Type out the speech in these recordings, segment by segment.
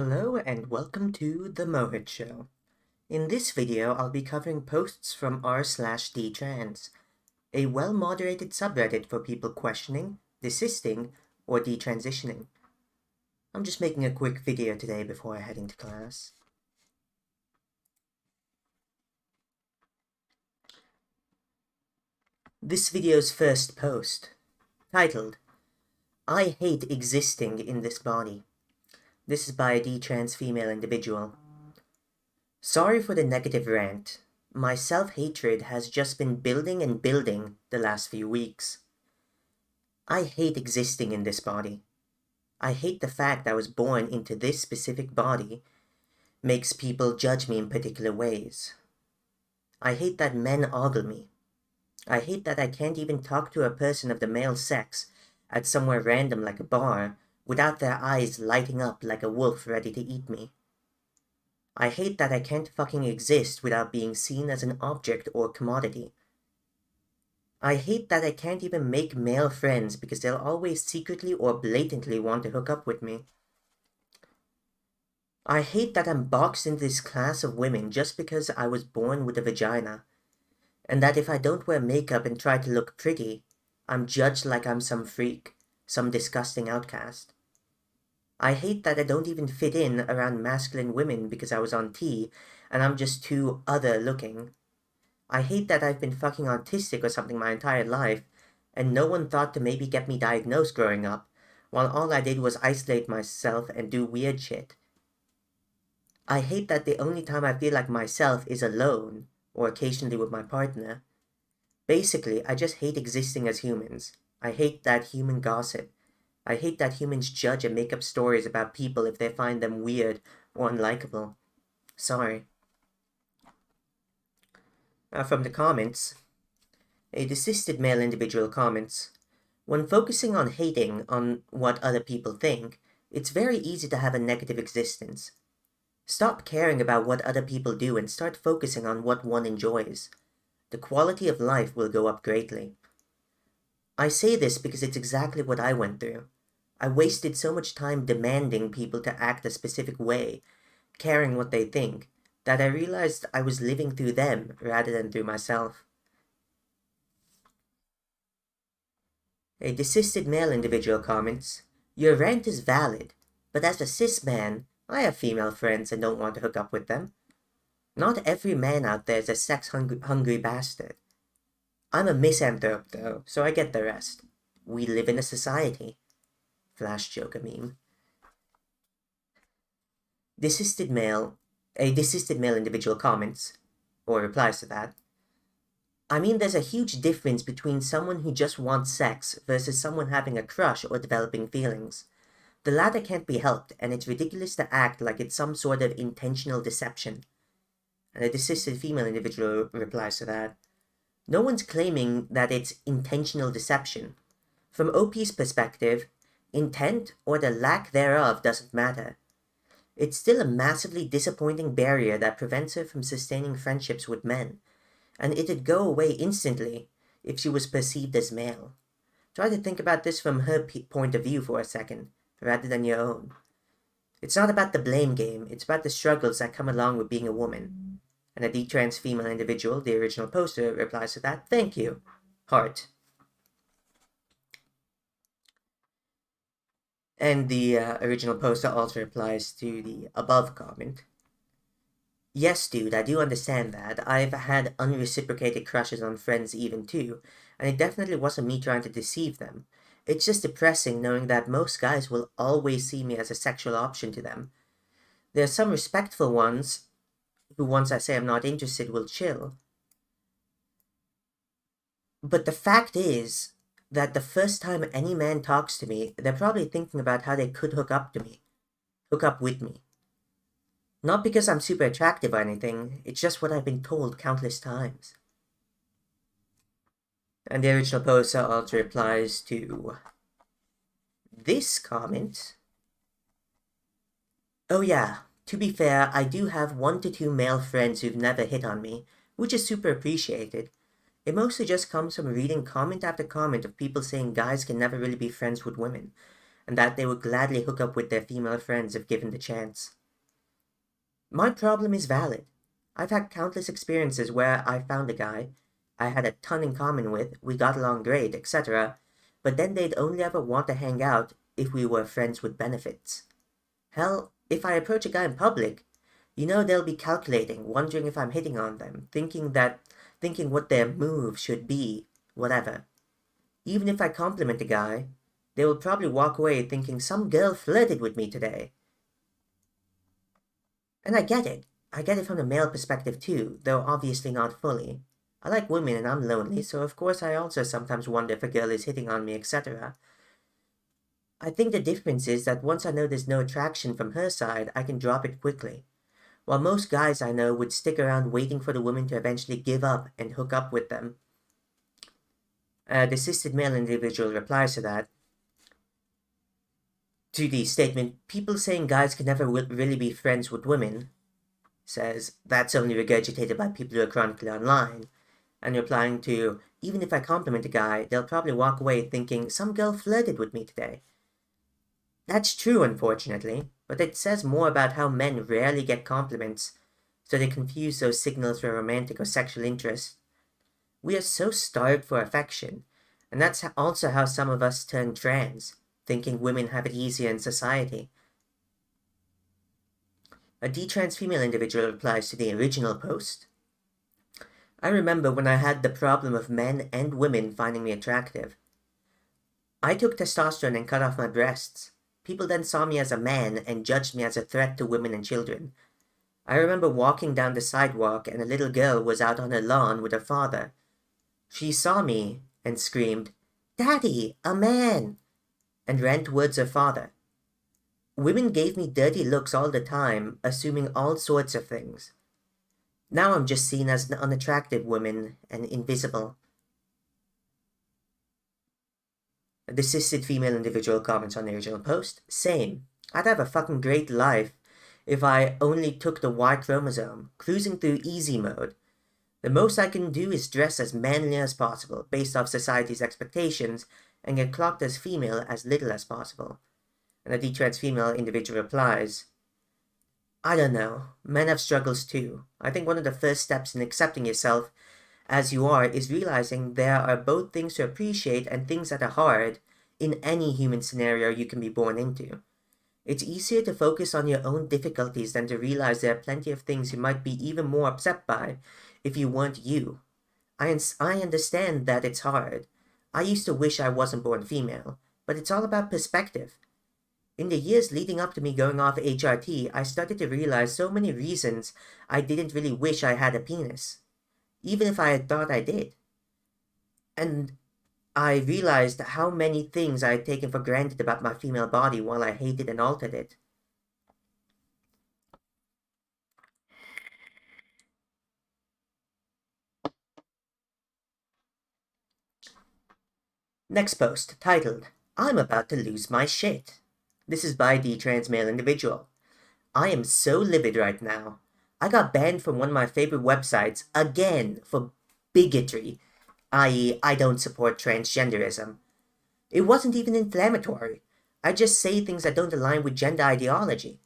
Hello and welcome to The Mohit Show. In this video, I'll be covering posts from r/detrans, a well-moderated subreddit for people questioning, desisting, or detransitioning. I'm just making a quick video today before I head into class. This video's first post, titled, I hate existing in this body. This is by a detrans female individual. Sorry for the negative rant. My self-hatred has just been building and building the last few weeks. I hate existing in this body. I hate the fact I was born into this specific body makes people judge me in particular ways. I hate that men ogle me. I hate that I can't even talk to a person of the male sex at somewhere random like a bar without their eyes lighting up like a wolf ready to eat me. I hate that I can't fucking exist without being seen as an object or commodity. I hate that I can't even make male friends because they'll always secretly or blatantly want to hook up with me. I hate that I'm boxed into this class of women just because I was born with a vagina, and that if I don't wear makeup and try to look pretty, I'm judged like I'm some freak, some disgusting outcast. I hate that I don't even fit in around masculine women because I was on T and I'm just too other looking. I hate that I've been fucking autistic or something my entire life and no one thought to maybe get me diagnosed growing up, while all I did was isolate myself and do weird shit. I hate that the only time I feel like myself is alone, or occasionally with my partner. Basically, I just hate existing as humans. I hate that human gossip. I hate that humans judge and make up stories about people if they find them weird or unlikable. Sorry. From the comments, a desisted male individual comments, when focusing on hating on what other people think, it's very easy to have a negative existence. Stop caring about what other people do and start focusing on what one enjoys. The quality of life will go up greatly. I say this because it's exactly what I went through. I wasted so much time demanding people to act a specific way, caring what they think, that I realized I was living through them rather than through myself. A desisted male individual comments, your rant is valid, but as a cis man, I have female friends and don't want to hook up with them. Not every man out there is a sex-hungry bastard. I'm a misanthrope though, so I get the rest. We live in a society. Flash Joker meme. Desisted male, a desisted male individual comments, or replies to that, I mean there's a huge difference between someone who just wants sex versus someone having a crush or developing feelings. The latter can't be helped, and it's ridiculous to act like it's some sort of intentional deception. And a desisted female individual replies to that, no one's claiming that it's intentional deception. From OP's perspective, intent or the lack thereof doesn't matter. It's still a massively disappointing barrier that prevents her from sustaining friendships with men, and it'd go away instantly if she was perceived as male. Try to think about this from her point of view for a second, rather than your own. It's not about the blame game, it's about the struggles that come along with being a woman. And a detrans female individual, the original poster, replies to that, thank you. Heart. And the original poster also replies to the above comment. Yes, dude, I do understand that. I've had unreciprocated crushes on friends even too, and it definitely wasn't me trying to deceive them. It's just depressing knowing that most guys will always see me as a sexual option to them. There are some respectful ones who, once I say I'm not interested, will chill. But the fact is that the first time any man talks to me, they're probably thinking about how they could hook up with me. Not because I'm super attractive or anything, it's just what I've been told countless times. And the original poster also replies to this comment. Oh yeah, to be fair, I do have 1 to 2 male friends who've never hit on me, which is super appreciated. It mostly just comes from reading comment after comment of people saying guys can never really be friends with women, and that they would gladly hook up with their female friends if given the chance. My problem is valid. I've had countless experiences where I found a guy I had a ton in common with, we got along great, etc., but then they'd only ever want to hang out if we were friends with benefits. Hell, if I approach a guy in public, they'll be calculating, wondering if I'm hitting on them, thinking what their move should be, whatever. Even if I compliment a guy, they will probably walk away thinking some girl flirted with me today. And I get it. I get it from the male perspective too, though obviously not fully. I like women and I'm lonely, so of course I also sometimes wonder if a girl is hitting on me, etc. I think the difference is that once I know there's no attraction from her side, I can drop it quickly. While most guys I know would stick around waiting for the woman to eventually give up and hook up with them. The cisted male individual replies to that. To the statement, people saying guys can never really be friends with women, says, that's only regurgitated by people who are chronically online. And replying to, even if I compliment a guy, they'll probably walk away thinking some girl flirted with me today. That's true, unfortunately, but it says more about how men rarely get compliments, so they confuse those signals for romantic or sexual interest. We are so starved for affection, and that's also how some of us turn trans, thinking women have it easier in society. A detrans female individual replies to the original post. I remember when I had the problem of men and women finding me attractive. I took testosterone and cut off my breasts. People then saw me as a man and judged me as a threat to women and children. I remember walking down the sidewalk and a little girl was out on her lawn with her father. She saw me and screamed, "Daddy, a man!" and ran towards her father. Women gave me dirty looks all the time, assuming all sorts of things. Now I'm just seen as an unattractive woman and invisible. The cisted female individual comments on the original post. Same. I'd have a fucking great life if I only took the Y chromosome, cruising through easy mode. The most I can do is dress as manly as possible, based off society's expectations, and get clocked as female as little as possible. And the detrans female individual replies, I don't know. Men have struggles too. I think one of the first steps in accepting yourself as you are is realizing there are both things to appreciate and things that are hard in any human scenario you can be born into. It's easier to focus on your own difficulties than to realize there are plenty of things you might be even more upset by if you weren't you. I understand that it's hard. I used to wish I wasn't born female, but it's all about perspective. In the years leading up to me going off HRT, I started to realize so many reasons I didn't really wish I had a penis, even if I had thought I did. And I realized how many things I had taken for granted about my female body while I hated and altered it. Next post, titled, I'm about to lose my shit. This is by the trans male individual. I am so livid right now. I got banned from one of my favorite websites again for bigotry, i.e., I don't support transgenderism. It wasn't even inflammatory. I just say things that don't align with gender ideology.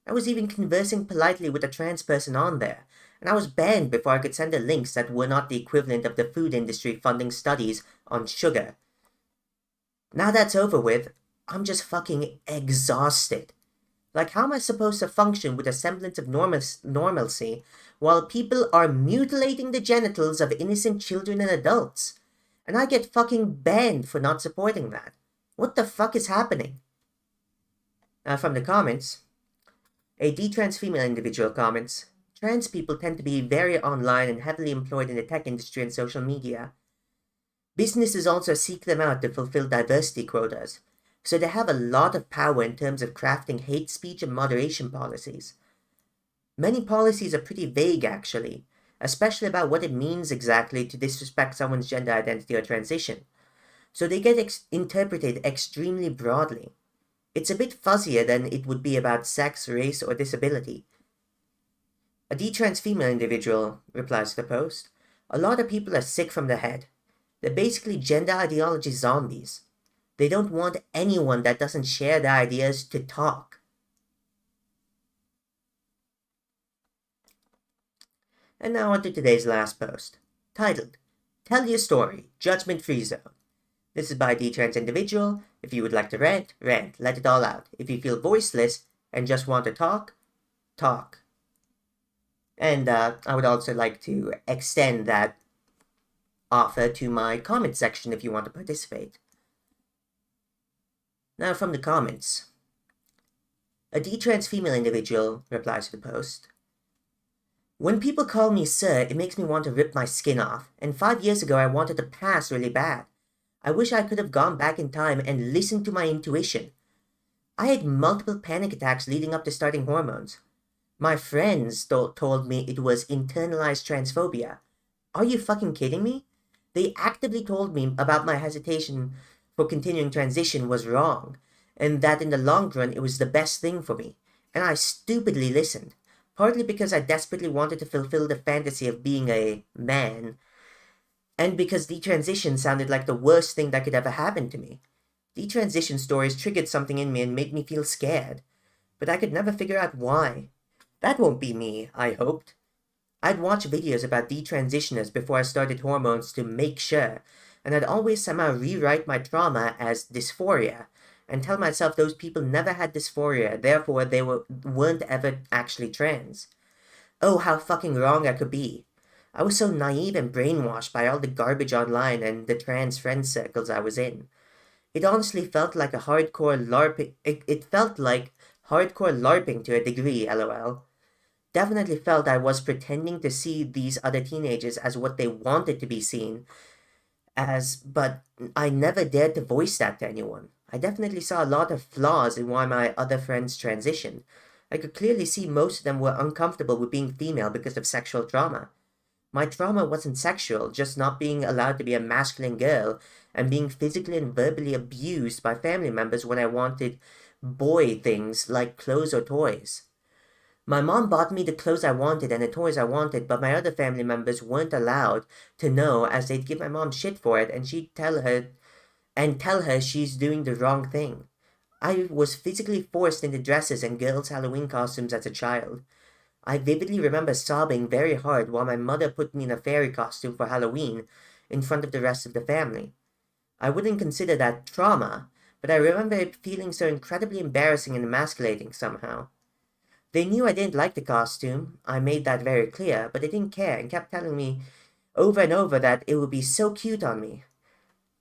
I was even conversing politely with a trans person on there, and I was banned before I could send her links that were not the equivalent of the food industry funding studies on sugar. Now that's over with, I'm just fucking exhausted. Like, how am I supposed to function with a semblance of normalcy while people are mutilating the genitals of innocent children and adults? And I get fucking banned for not supporting that. What the fuck is happening? From the comments, a detrans female individual comments, trans people tend to be very online and heavily employed in the tech industry and social media. Businesses also seek them out to fulfill diversity quotas, so they have a lot of power in terms of crafting hate speech and moderation policies. Many policies are pretty vague, actually, especially about what it means exactly to disrespect someone's gender identity or transition, so they get interpreted extremely broadly. It's a bit fuzzier than it would be about sex, race, or disability. A detrans female individual replies to the post, a lot of people are sick from the head. They're basically gender ideology zombies. They don't want anyone that doesn't share their ideas to talk. And now on to today's last post, titled, Tell Your Story, Judgment Free Zone. This is by Detrans Individual. If you would like to rant, rant, let it all out. If you feel voiceless and just want to talk, talk. And I would also like to extend that offer to my comment section if you want to participate. Now from the comments. A detrans female individual replies to the post. When people call me sir, it makes me want to rip my skin off, and 5 years ago I wanted to pass really bad. I wish I could have gone back in time and listened to my intuition. I had multiple panic attacks leading up to starting hormones. My friends told me it was internalized transphobia. Are you fucking kidding me? They actively told me about my hesitation for continuing transition was wrong, and that in the long run it was the best thing for me, and I stupidly listened. Partly because I desperately wanted to fulfill the fantasy of being a man, and because detransition sounded like the worst thing that could ever happen to me. Detransition stories triggered something in me and made me feel scared, but I could never figure out why. That won't be me, I hoped. I'd watch videos about detransitioners before I started hormones to make sure, and I'd always somehow rewrite my trauma as dysphoria, and tell myself those people never had dysphoria, therefore they weren't ever actually trans. Oh, how fucking wrong I could be. I was so naive and brainwashed by all the garbage online and the trans friend circles I was in. It honestly felt like a hardcore LARP. It felt like hardcore LARPing to a degree, lol. Definitely felt I was pretending to see these other teenagers as what they wanted to be seen as, but I never dared to voice that to anyone. I definitely saw a lot of flaws in why my other friends transitioned. I could clearly see most of them were uncomfortable with being female because of sexual trauma. My trauma wasn't sexual, just not being allowed to be a masculine girl and being physically and verbally abused by family members when I wanted boy things like clothes or toys. My mom bought me the clothes I wanted and the toys I wanted, but my other family members weren't allowed to know as they'd give my mom shit for it and she'd tell her she's doing the wrong thing. I was physically forced into dresses and girls' Halloween costumes as a child. I vividly remember sobbing very hard while my mother put me in a fairy costume for Halloween in front of the rest of the family. I wouldn't consider that trauma, but I remember it feeling so incredibly embarrassing and emasculating somehow. They knew I didn't like the costume, I made that very clear, but they didn't care and kept telling me over and over that it would be so cute on me.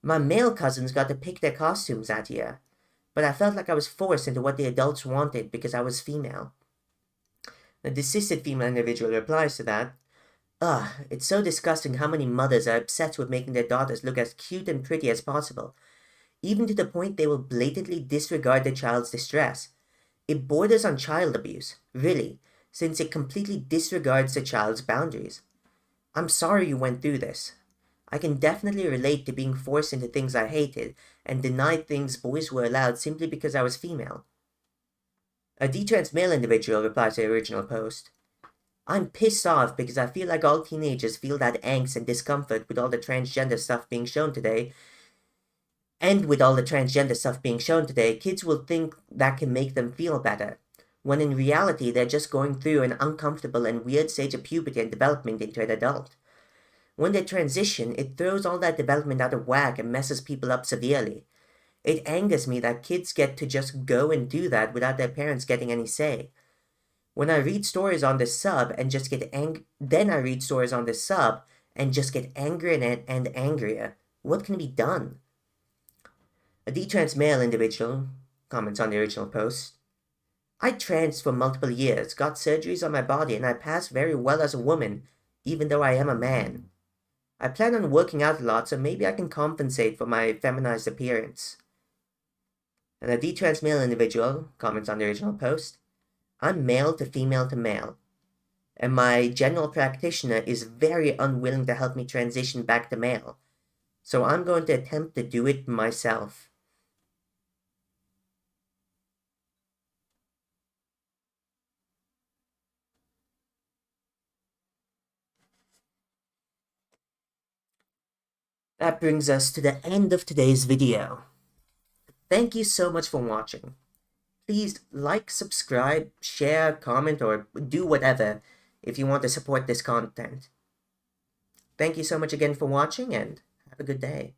My male cousins got to pick their costumes that year, but I felt like I was forced into what the adults wanted because I was female. The desisted female individual replies to that, Ugh, it's so disgusting how many mothers are obsessed with making their daughters look as cute and pretty as possible, even to the point they will blatantly disregard their child's distress. It borders on child abuse, really, since it completely disregards the child's boundaries. I'm sorry you went through this. I can definitely relate to being forced into things I hated and denied things boys were allowed simply because I was female. A detrans male individual replies to the original post. I'm pissed off because I feel like all teenagers feel that angst and discomfort with all the transgender stuff being shown today. And with all the transgender stuff being shown today, kids will think that can make them feel better, when in reality they're just going through an uncomfortable and weird stage of puberty and development into an adult. When they transition, it throws all that development out of whack and messes people up severely. It angers me that kids get to just go and do that without their parents getting any say. When I read stories on this sub and just get then I read stories on this sub and just get angrier and angrier. What can be done? A detrans male individual comments on the original post. I trans for multiple years, got surgeries on my body, and I pass very well as a woman, even though I am a man. I plan on working out a lot, so maybe I can compensate for my feminized appearance. And a detrans male individual comments on the original post. I'm male to male, and my general practitioner is very unwilling to help me transition back to male, so I'm going to attempt to do it myself. That brings us to the end of today's video. Thank you so much for watching. Please like, subscribe, share, comment, or do whatever if you want to support this content. Thank you so much again for watching, and have a good day.